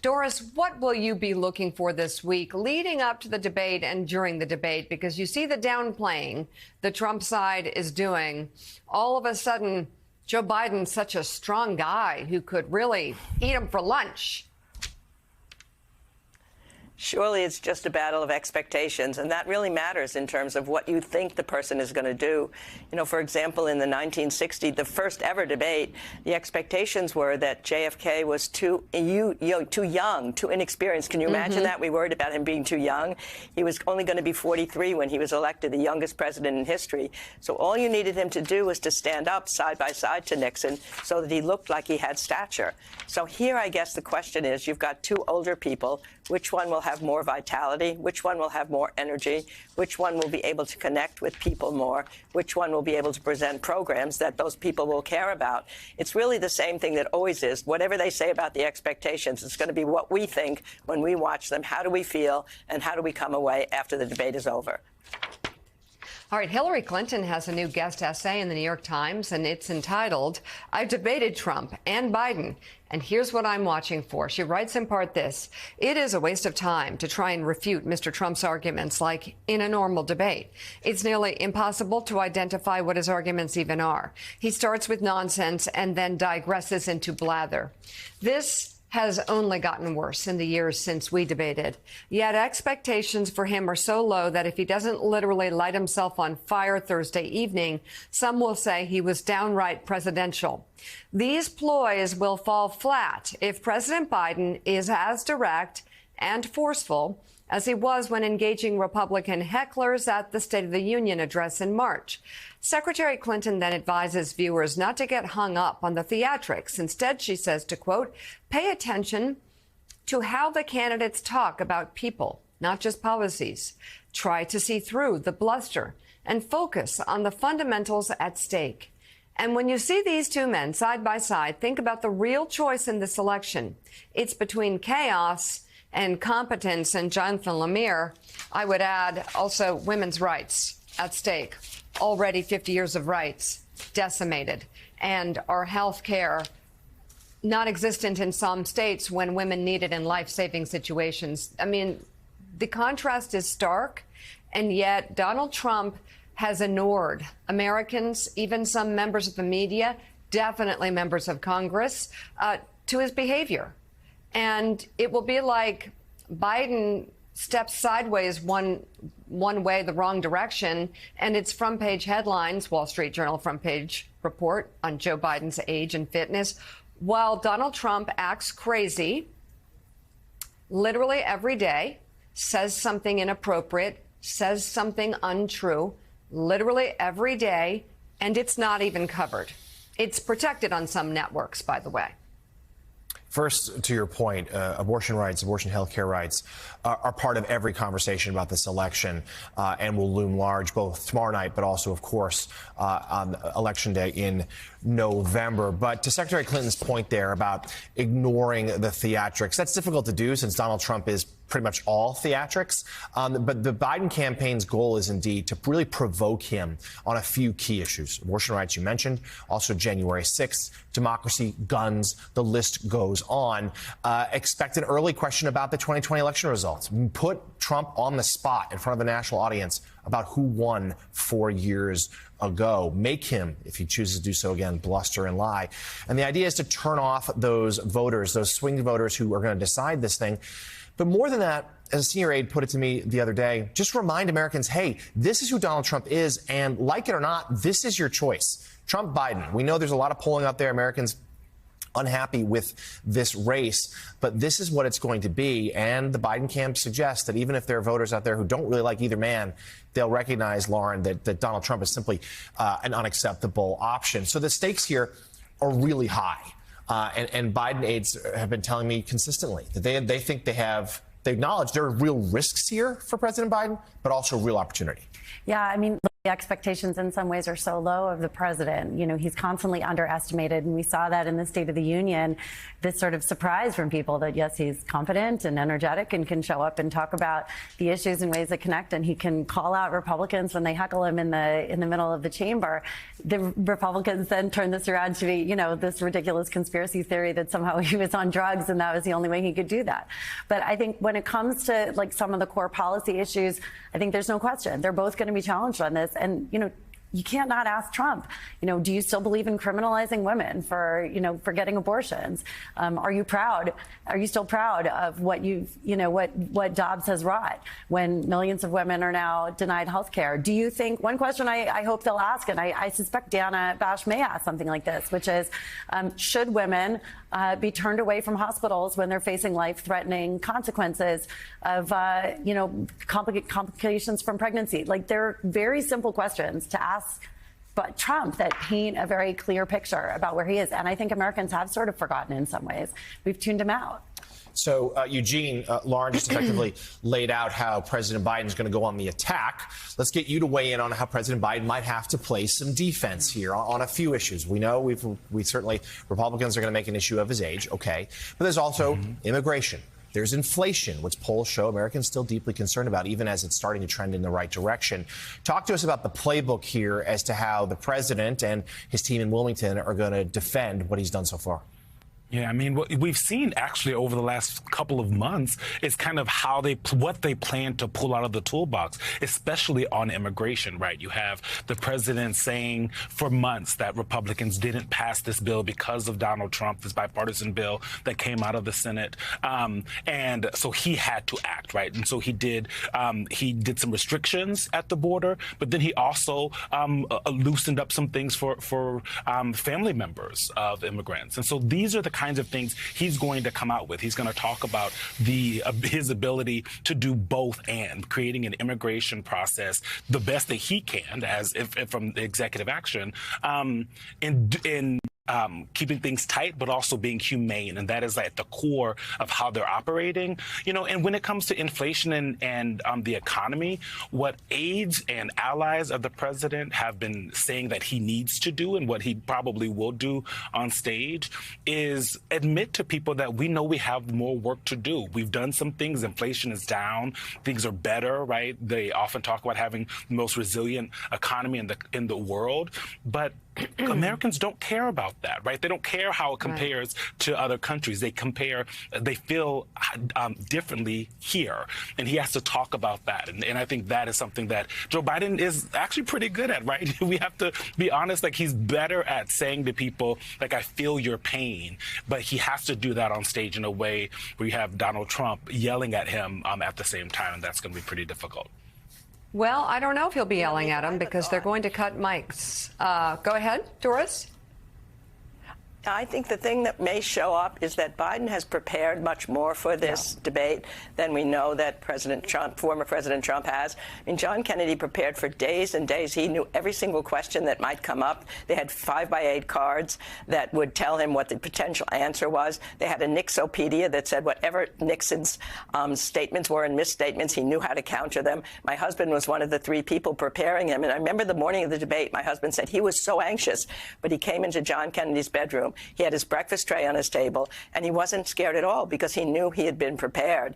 Doris, what will you be looking for this week leading up to the debate and during the debate? Because you see the downplaying the Trump side is doing. All of a sudden, Joe Biden's such a strong guy who could really eat him for lunch. Surely it's just a battle of expectations, and that really matters in terms of what you think the person is going to do. You know, for example, in the 1960s, the first ever debate, the expectations were that JFK was too young, too inexperienced. Can you imagine that? We worried about him being too young. He was only going to be 43 when he was elected, the youngest president in history. So all you needed him to do was to stand up side by side to Nixon so that he looked like he had stature. So here, I guess the question is, you've got two older people. Which one will have more vitality? Which one will have more energy? Which one will be able to connect with people more? Which one will be able to present programs that those people will care about? It's really the same thing that always is. Whatever they say about the expectations, it's going to be what we think when we watch them. How do we feel, and how do we come away after the debate is over? All right, Hillary Clinton has a new guest essay in the New York Times, and it's entitled, "I've Debated Trump and Biden, and Here's What I'm Watching For." She writes in part this: "It is a waste of time to try and refute Mr. Trump's arguments like in a normal debate. It's nearly impossible to identify what his arguments even are. He starts with nonsense and then digresses into blather. This has only gotten worse in the years since we debated. Yet expectations for him are so low that if he doesn't literally light himself on fire Thursday evening, some will say he was downright presidential. These ploys will fall flat if President Biden is as direct and forceful as he was when engaging Republican hecklers at the State of the Union address in March. Secretary Clinton then advises viewers not to get hung up on the theatrics. Instead, she says to, quote, pay attention to how the candidates talk about people, not just policies. Try to see through the bluster and focus on the fundamentals at stake. And when you see these two men side by side, think about the real choice in this election. It's between chaos and competence. And Jonathan Lemire, I would add also women's rights at stake. Already 50 years of rights decimated, and our health care not existent in some states when women need it in life-saving situations. I mean, the contrast is stark, and yet Donald Trump has ignored Americans, even some members of the media, definitely members of Congress, to his behavior. And it will be like Biden steps sideways one way, the wrong direction, and it's front page headlines, Wall Street Journal front page report on Joe Biden's age and fitness, while Donald Trump acts crazy literally every day, says something inappropriate, says something untrue, literally every day, and it's not even covered. It's protected on some networks, by the way. First, to your point, abortion rights, abortion health care rights are part of every conversation about this election and will loom large both tomorrow night, but also, of course, on Election Day in November. But to Secretary Clinton's point there about ignoring the theatrics, that's difficult to do since Donald Trump is pretty much all theatrics. But the Biden campaign's goal is indeed to really provoke him on a few key issues. Abortion rights, you mentioned, also January 6th, democracy, guns, the list goes on. Expect an early question about the 2020 election results. Put Trump on the spot in front of the national audience about who won 4 years ago. Make him, if he chooses to do so again, bluster and lie. And the idea is to turn off those voters, those swing voters who are going to decide this thing. But more than that, as a senior aide put it to me the other day, just remind Americans, hey, this is who Donald Trump is, and like it or not, this is your choice. Trump, Biden. We know there's a lot of polling out there, Americans unhappy with this race, but this is what it's going to be. And the Biden camp suggests that even if there are voters out there who don't really like either man, they'll recognize, Lauren, that Donald Trump is simply an unacceptable option. So the stakes here are really high. And Biden aides have been telling me consistently that they think they acknowledge there are real risks here for President Biden, but also real opportunity. Yeah, I mean, The expectations in some ways are so low of the president. You know, he's constantly underestimated, and we saw that in the State of the Union, this sort of surprise from people that, yes, he's confident and energetic and can show up and talk about the issues in ways that connect, and he can call out Republicans when they heckle him in the middle of the chamber. The Republicans then turn this around to be, you know, this ridiculous conspiracy theory that somehow he was on drugs and that was the only way he could do that. But I think when it comes to like some of the core policy issues, I think there's no question they're both going to be challenged on this. And, you know, you can't not ask Trump, you know, do you still believe in criminalizing women for, you know, for getting abortions? Are you proud? Are you still proud of what what Dobbs has wrought when millions of women are now denied health care? Do you think, one question I hope they'll ask, and I suspect Deanna Bash may ask something like this, which is, should women be turned away from hospitals when they're facing life-threatening consequences of, complications from pregnancy? Like, they're very simple questions to ask but Trump that paint a very clear picture about where he is. And I think Americans have sort of forgotten in some ways. We've tuned him out. So, Eugene, Lauren just effectively laid out how President Biden is going to go on the attack. Let's get you to weigh in on how President Biden might have to play some defense here on a few issues. We know we certainly, Republicans are going to make an issue of his age, okay. But there's also immigration. There's inflation, which polls show Americans still deeply concerned about, even as it's starting to trend in the right direction. Talk to us about the playbook here as to how the president and his team in Wilmington are going to defend what he's done so far. Yeah, I mean, what we've seen actually over the last couple of months is kind of what they plan to pull out of the toolbox, especially on immigration, right? You have the president saying for months that Republicans didn't pass this bill because of Donald Trump, this bipartisan bill that came out of the Senate. And so he had to act, right? And so he did some restrictions at the border, but then he also loosened up some things for family members of immigrants. And so these are the kinds of things he's going to come out with. He's going to talk about his ability to do both and creating an immigration process the best that he can, from the executive action, in keeping things tight, but also being humane. And that is at the core of how they're operating. You know, and when it comes to inflation and the economy, what aides and allies of the president have been saying that he needs to do, and what he probably will do on stage, is admit to people that we know we have more work to do. We've done some things. Inflation is down. Things are better, right? They often talk about having the most resilient economy in the world. But Americans don't care about that, right? They don't care how it compares to other countries. They feel differently here. And he has to talk about that. And I think that is something that Joe Biden is actually pretty good at, right? We have to be honest, like, he's better at saying to people, like, I feel your pain. But he has to do that on stage in a way where you have Donald Trump yelling at him at the same time. And that's going to be pretty difficult. Well, I don't know if he'll be yelling at him because they're going to cut mics. Go ahead, Doris. I think the thing that may show up is that Biden has prepared much more for this debate than we know that former President Trump has. I mean, John Kennedy prepared for days and days. He knew every single question that might come up. They had 5x8 cards that would tell him what the potential answer was. They had a Nixopedia that said whatever Nixon's statements were and misstatements, he knew how to counter them. My husband was one of the 3 people preparing him. And I remember the morning of the debate, my husband said he was so anxious, but he came into John Kennedy's bedroom. He had his breakfast tray on his table, and he wasn't scared at all because he knew he had been prepared.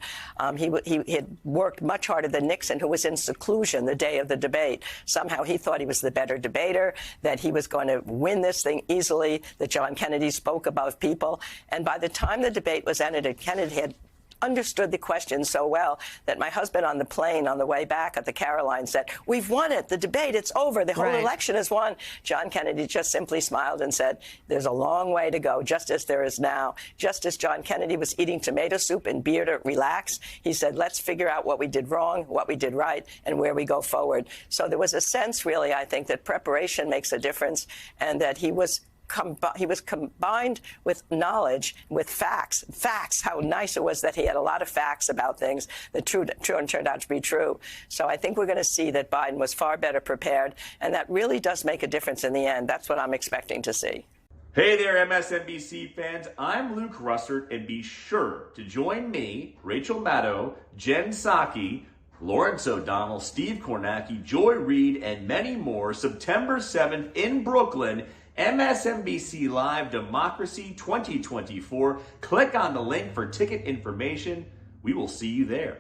He had worked much harder than Nixon, who was in seclusion the day of the debate. Somehow he thought he was the better debater, that he was going to win this thing easily, that John Kennedy spoke above people. And by the time the debate was ended, Kennedy had understood the question so well that my husband on the plane on the way back at the Carolines said, "We've won it. The debate, it's over. The whole election is won." John Kennedy just simply smiled and said, "There's a long way to go, just as there is now." Just as John Kennedy was eating tomato soup and beer to relax, he said, let's figure out what we did wrong, what we did right, and where we go forward. So there was a sense, really, I think, that preparation makes a difference, and that he was combined with knowledge, with facts, how nice it was that he had a lot of facts about things that turned out to be true. So I think we're going to see that Biden was far better prepared, and that really does make a difference in the end. That's what I'm expecting to see. Hey there, MSNBC fans. I'm Luke Russert, and be sure to join me, Rachel Maddow, Jen Psaki, Lawrence O'Donnell, Steve Kornacki, Joy Reid, and many more, September 7th in Brooklyn, MSNBC Live Democracy 2024. Click on the link for ticket information. We will see you there.